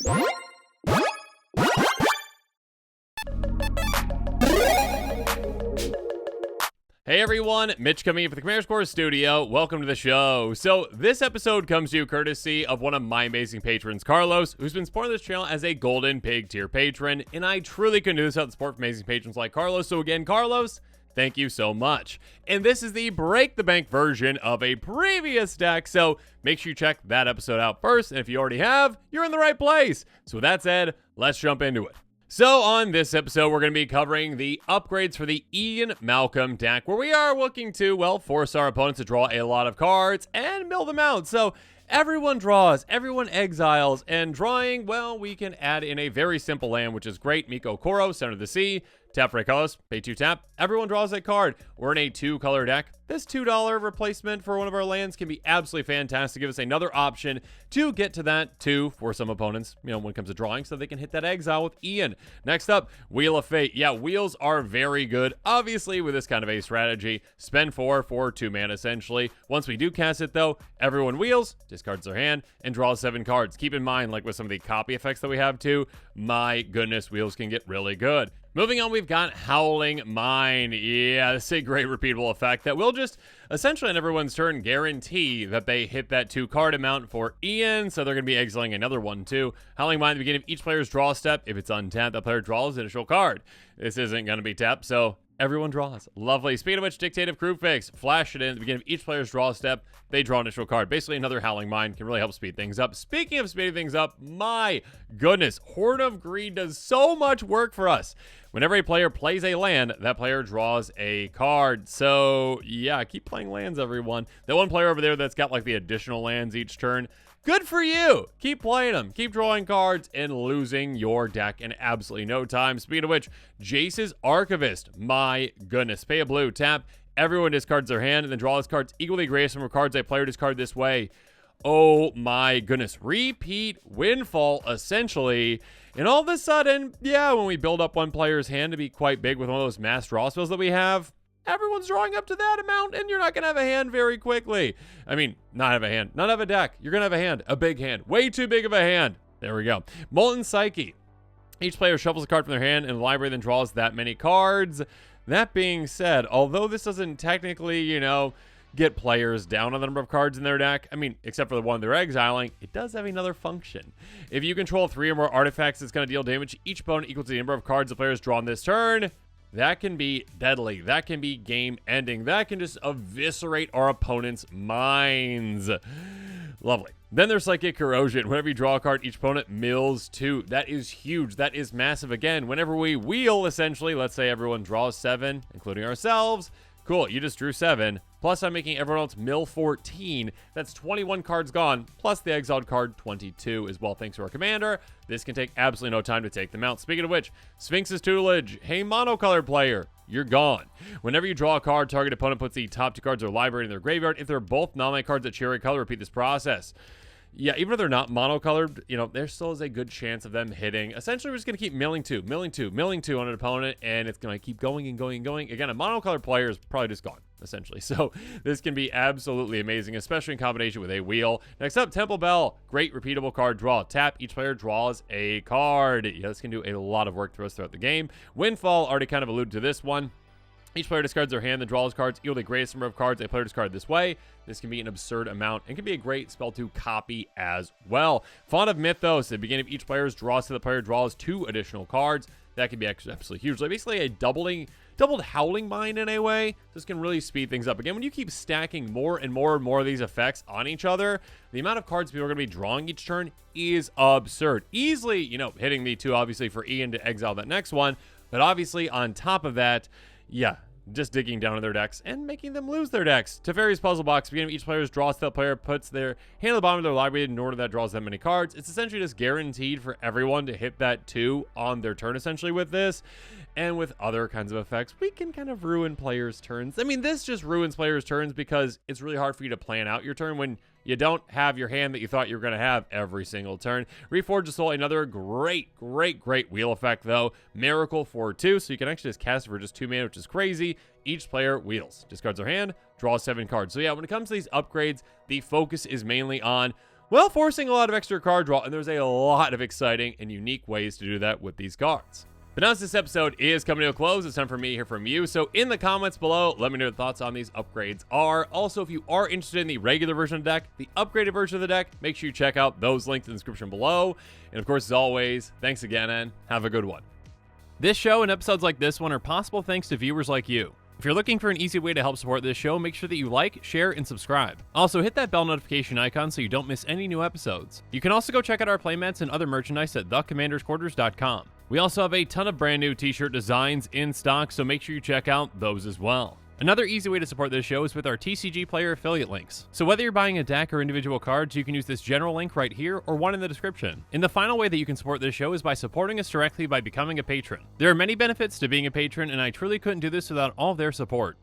Hey everyone, Mitch coming in for the Command Score Studio. Welcome to the show. So this episode comes to you courtesy of one of my amazing patrons, Carlos, who's been supporting this channel as a Golden Pig tier patron, and I truly couldn't do this without the support from amazing patrons like Carlos. So again, Carlos, thank you so much. And this is the Break the Bank version of a previous deck, so make sure you check that episode out first, and if you already have, you're in the right place. So with that said, let's jump into it. So on this episode, we're going to be covering the upgrades for the Ian Malcolm deck, where we are looking to, well, force our opponents to draw a lot of cards and mill them out. So everyone draws, everyone exiles, and drawing, well, we can add in a very simple land, which is great. Miko Koro, Center of the Sea, tap for a colors, pay 2 tap. Everyone draws a card. We're in a 2-color deck. This $2 replacement for one of our lands can be absolutely fantastic. Give us another option to get to that 2 for some opponents, you know, when it comes to drawing, so they can hit that exile with Ian. Next up, Wheel of Fate. Yeah, wheels are very good, obviously, with this kind of a strategy. Spend 4 for 2 mana, essentially. Once we do cast it, though, everyone wheels, discards their hand, and draws 7 cards. Keep in mind, like with some of the copy effects that we have, too, my goodness, wheels can get really good. Moving on, we've got Howling Mine. Yeah, this is a great repeatable effect that will just essentially on everyone's turn guarantee that they hit that 2-card amount for Ian, so they're going to be exiling another one too. Howling Mine at the beginning of each player's draw step. If it's untapped, that player draws an additional card. This isn't going to be tapped, so everyone draws. Lovely. Speaking of which, Dictative Crew Fix. Flash it in at the beginning of each player's draw step. They draw an initial card. Basically, another Howling Mine can really help speed things up. Speaking of speeding things up, my goodness, Horn of Greed does so much work for us. Whenever a player plays a land, that player draws a card. So, yeah, keep playing lands, everyone. That one player over there that's got, like, the additional lands each turn, good for you. Keep playing them. Keep drawing cards and losing your deck in absolutely no time. Speaking of which, Jace's Archivist. My goodness. Pay a blue, tap. Everyone discards their hand and then draws cards equally greatest from cards a player discard this way. Oh my goodness. Repeat Windfall, essentially. And all of a sudden, yeah, when we build up one player's hand to be quite big with one of those mass draw spells that we have, everyone's drawing up to that amount, and you're not going to have a hand very quickly. I mean, not have a hand, not have a deck. You're going to have a hand, a big hand, way too big of a hand. There we go. Molten Psyche. Each player shuffles a card from their hand, and the library then draws that many cards. That being said, although this doesn't technically, you know, get players down on the number of cards in their deck, I mean, except for the one they're exiling, it does have another function. If you control 3 or more artifacts, it's going to deal damage to each opponent equal to the number of cards the player's drawn this turn. That can be deadly. That can be game ending. That can just eviscerate our opponent's minds. Lovely. Then there's Psychic Corrosion. Whenever you draw a card, each opponent mills 2. That is huge. That is massive. Again, whenever we wheel, essentially, let's say everyone draws 7, including ourselves. Cool, you just drew 7. Plus, I'm making everyone else mill 14. That's 21 cards gone, plus the exiled card 22 as well, thanks to our commander. This can take absolutely no time to take them out. Speaking of which, Sphinx's Tutelage. Hey, monocolored player, you're gone. Whenever you draw a card, target opponent puts the top 2 cards of their library in their graveyard. If they're both non-land cards that share a color, repeat this process. Yeah, even if they're not monocolored, you know, there still is a good chance of them hitting. Essentially, we're just going to keep milling 2 on an opponent, and it's going to keep going and going and going. Again, a monocolored player is probably just gone, essentially. So this can be absolutely amazing, especially in combination with a wheel. Next up, Temple Bell. Great repeatable card draw. Tap. Each player draws a card. Yeah, this can do a lot of work for us throughout the game. Windfall, already kind of alluded to this one. Each player discards their hand, then draws cards equal to the greatest number of cards a player discarded this way. This can be an absurd amount and can be a great spell to copy as well. Font of Mythos. At the beginning of each player's draw, so the player draws 2 additional cards. That can be absolutely huge. Like basically a doubled Howling Mine in a way. This can really speed things up. Again, when you keep stacking more and more and more of these effects on each other, the amount of cards people are going to be drawing each turn is absurd. Easily, you know, hitting the 2 obviously for Ian to exile that next one. But obviously on top of that, yeah, just digging down in their decks and making them lose their decks. Teferi's Puzzle Box. Beginning of each player's draw step, player puts their hand at the bottom of their library in order that draws that many cards. It's essentially just guaranteed for everyone to hit that 2 on their turn, essentially, with this. And with other kinds of effects, we can kind of ruin players' turns. I mean, this just ruins players' turns because it's really hard for you to plan out your turn when you don't have your hand that you thought you were going to have every single turn. Reforge the Soul, another great wheel effect, though. Miracle for 2, so you can actually just cast it for just 2 mana, which is crazy. Each player wheels, discards their hand, draws 7 cards. So yeah, when it comes to these upgrades, the focus is mainly on while forcing a lot of extra card draw, and there's a lot of exciting and unique ways to do that with these cards. But now as this episode is coming to a close, it's time for me to hear from you. So in the comments below, let me know your thoughts on these upgrades are. Also, if you are interested in the regular version of the deck, the upgraded version of the deck, make sure you check out those links in the description below. And of course, as always, thanks again and have a good one. This show and episodes like this one are possible thanks to viewers like you. If you're looking for an easy way to help support this show, make sure that you like, share, and subscribe. Also, hit that bell notification icon so you don't miss any new episodes. You can also go check out our playmats and other merchandise at thecommandersquarters.com. We also have a ton of brand new t-shirt designs in stock, so make sure you check out those as well. Another easy way to support this show is with our TCG player affiliate links. So whether you're buying a deck or individual cards, you can use this general link right here or one in the description. And the final way that you can support this show is by supporting us directly by becoming a patron. There are many benefits to being a patron, and I truly couldn't do this without all of their support.